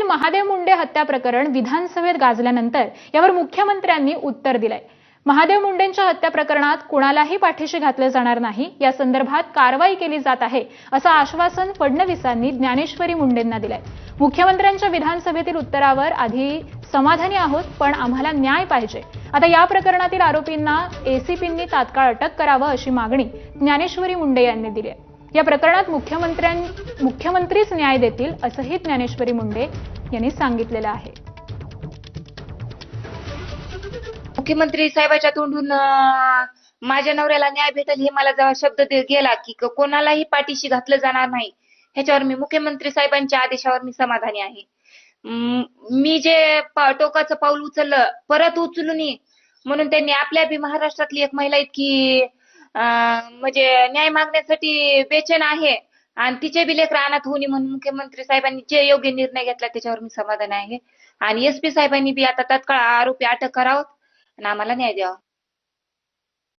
महादेव मुंडे हत्या प्रकरण विधानसभेत गाजल्यानंतर यावर मुख्यमंत्र्यांनी उत्तर दिलंय। महादेव मुंडेंच्या हत्या प्रकरणात कुणालाही पाठीशी घातले जाणार नाही, या संदर्भात कारवाई केली जात आहे असं आश्वासन फडणवीसांनी ज्ञानेश्वरी मुंडेंना दिलंय। मुख्यमंत्र्यांच्या विधानसभेतील उत्तरावर आधी समाधानी आहोत, पण आम्हाला न्याय पाहिजे। आता या प्रकरणातील आरोपींना एसीपींनी तात्काळ अटक करावं अशी मागणी ज्ञानेश्वरी मुंडे यांनी दिली आहे। या प्रकरणात मुख्यमंत्रीच न्याय देतील असंही ज्ञानेश्वरी मुंडे यांनी सांगितलेलं आहे। मुख्यमंत्री साहेबांच्या तोंडून माझ्या नवऱ्याला न्याय भेटेल हे मला जेव्हा शब्द गेला की कोणालाही पाठीशी घातलं जाणार नाही, ह्याच्यावर मी मुख्यमंत्री साहेबांच्या आदेशावर मी समाधानी आहे। मी जे टोकाचं पाऊल उचललं परत उचलू नये म्हणून त्यांनी आपल्या बी महाराष्ट्रातली एक महिला इतकी म्हणजे न्याय मागण्यासाठी बेचैन आहे आणि तिचे बी लेकरं अनाथ होऊ नये म्हणून मुख्यमंत्री साहेबांनी जे योग्य निर्णय घेतला त्याच्यावर मी समाधानी आहे। आणि एसपी साहेबांनी बी आता तात्काळ आरोपी अटक करावं आणि आम्हाला न्याय द्यावा।